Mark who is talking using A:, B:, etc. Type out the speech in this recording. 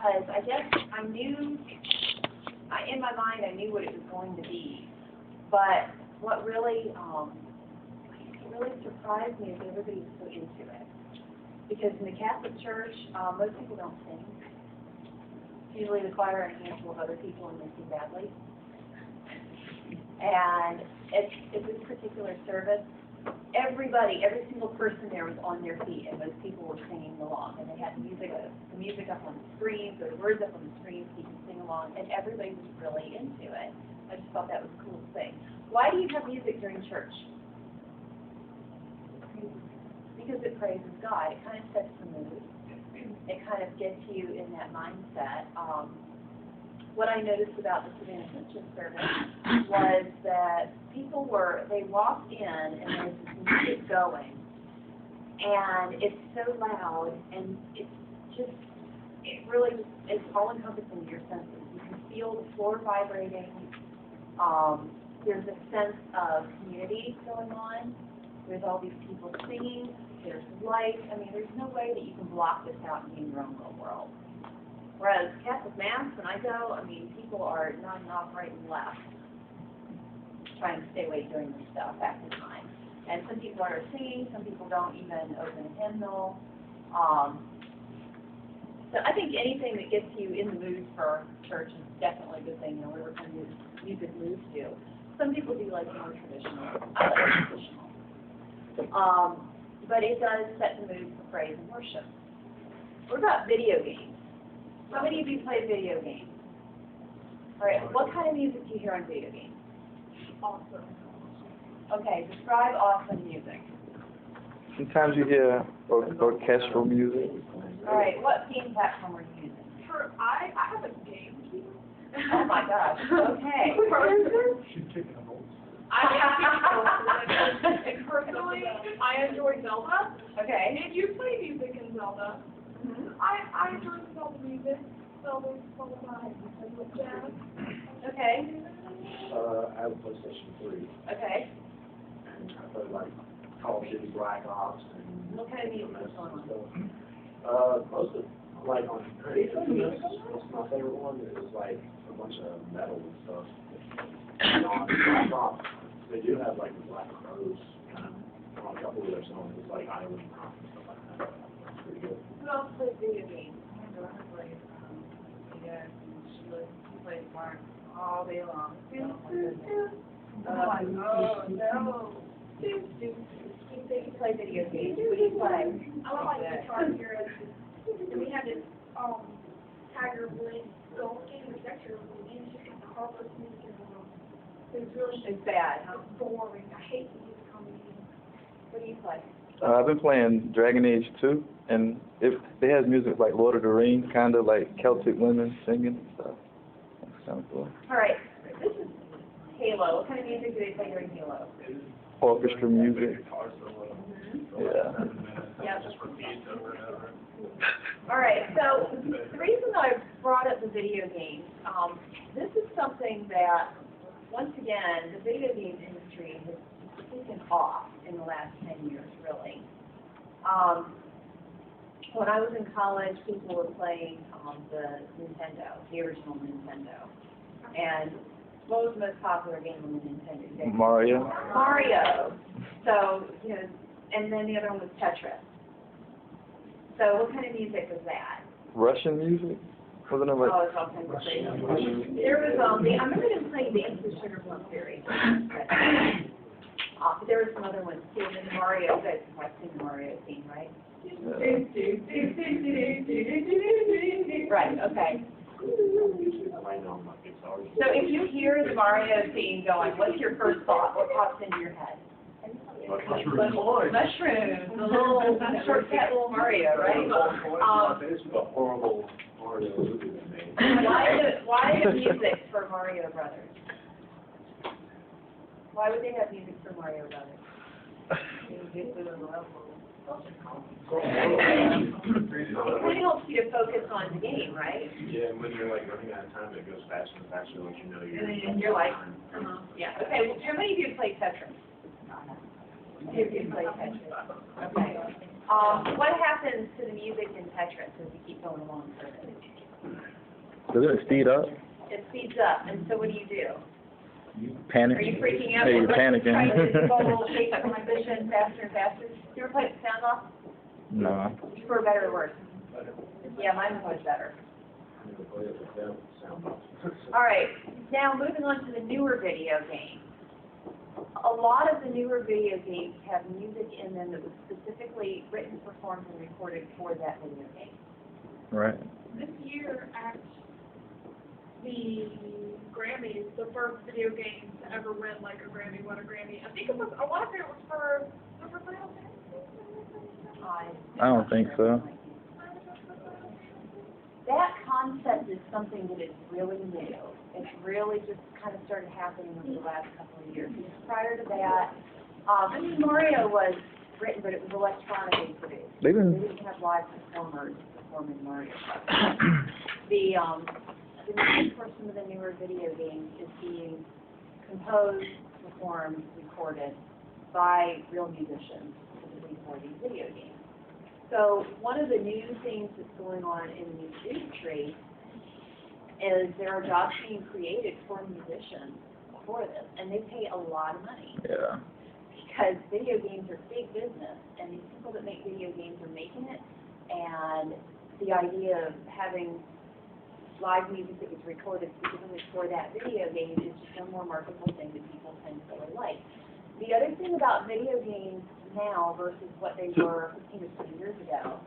A: because I guess I knew, in my mind, I knew what it was going to be. But what really surprised me is everybody was so into it. Because in the Catholic Church, most people don't sing. It's usually the choir and a handful of other people, and they sing badly. And at this particular service, every single person there was on their feet, and most people were singing along. And they had the music up on the screen, so the words up on the screen so you could sing along, and everybody was really into it. I just thought that was the coolest thing. Why do you have music during church? Because it praises God. It kind of sets the mood. It kind of gets you in that mindset. What I noticed about the Savannah Christian service was that they walked in and there's this music going, and it's so loud, and it's all-encompassing to your senses. You can feel the floor vibrating. There's a sense of community going on. There's all these people singing. There's light. I mean, there's no way that you can block this out and be in your own little world. Whereas Catholic Mass, when I go, I mean, people are nodding off right and left, trying to stay awake during this stuff back in time. And some people are singing, some people don't even open a hymnal. So I think anything that gets you in the mood for church is definitely a good thing, whatever kind of music moves you. Some people do like more traditional. I like traditional. But it does set the mood for praise and worship. What about video games? How many of you play video games? All right, what kind of music do you hear on video games? Awesome. Okay, describe awesome music.
B: Sometimes you hear orchestral music.
A: All right, what game platform are you using?
C: I have a game.
A: Oh my gosh, okay.
C: Personally, I enjoy Zelda.
A: Okay.
C: And you play music in Zelda.
A: Mm-hmm.
C: I enjoy Zelda music. Zelda's all about jazz.
A: Okay.
D: I have a PlayStation 3.
A: Okay.
D: And I play like Call of Duty Black Ops and
A: What kind of music is going on?
D: most of like on what's my favorite one is like a bunch of metal and stuff. And on Black Ops, they do have like the Black Crows kind of on a couple of their songs. It's like Island Rock and stuff like that. It's pretty good.
A: Who else plays video games? I play, she plays Mark all day long. Oh no. You say you play video games. What do you play?
C: I like Guitar Hero. And we have this Tiger Blade Soul game. It's actually really interesting. The hardest music in the world. It's really
A: bad.
C: boring. I hate the music on the game.
A: What do you play?
B: I've been playing Dragon Age 2, and it has music like Lord of the Rings, kind of like Celtic women singing and stuff. That's kind of cool.
A: All right. This is Halo. What kind of music do they play during Halo?
B: Orchestra music. Yeah.
A: Yep. All right, so the reason I brought up the video games, this is something that, once again, the video game industry has taken off in the last 10 years, really. When I was in college, people were playing the Nintendo, the original Nintendo. And what was the most popular game on the Nintendo game?
B: Mario.
A: Mario. So, and then the other one was Tetris. So what kind of music was that?
B: Russian music? Wasn't it like...
A: Oh, it's all kinds of crazy. There was, I remember them playing Dance with Sugar Plum Fairy. There were some other ones too. And then Mario, you guys have seen the Mario theme, right? Right, okay. So if you hear the Mario theme going, what's your first thought? What pops into your head? Mushrooms, the little shortcut little Mario, right?
D: It's a horrible Mario movie they made.
A: Why the music for Mario Brothers? Why would they have music for Mario Brothers? It kind of helps you to focus on the game, right?
D: Yeah, when you're like running out of time, it goes faster and faster, like you know
A: you're like, yeah. Okay, well, how many of you play Tetris? Who can play Tetris? Okay. What happens to the music in Tetris as you keep going along further?
B: Doesn't it speed up?
A: It speeds up, and so what do you do?
B: Panic.
A: Are you freaking out?
B: Yeah, you're
A: Trying to
B: panicking.
A: go take the position faster and faster? You ever play the sound off?
B: No.
A: For better or worse? Yeah, mine was better. All right, now moving on to the newer video games. A lot of the newer video games have music in them that was specifically written, performed, and recorded for that video game.
B: Right.
C: This year at the Grammys, the first video game to ever win like a Grammy won a Grammy. I think it was, I want to say it was for Final Fantasy.
B: I don't think so.
A: That concept is something that is really new. It's really just kind of started happening over the last couple of years. Because prior to that, I mean, Mario was written, but it was electronically produced.
B: They've
A: They
B: been.
A: didn't have live performers performing Mario. The music for some of the newer video games is being composed, performed, recorded by real musicians, specifically for these video games. So one of the new things that's going on in the music industry is there are jobs being created for musicians for this, and they pay a lot of money
B: Yeah.
A: because video games are big business, and these people that make video games are making it, and the idea of having live music that was recorded specifically for that video game is just a more marketable thing that people tend to really like. The other thing about video games now versus what they were 15 or 20 years ago,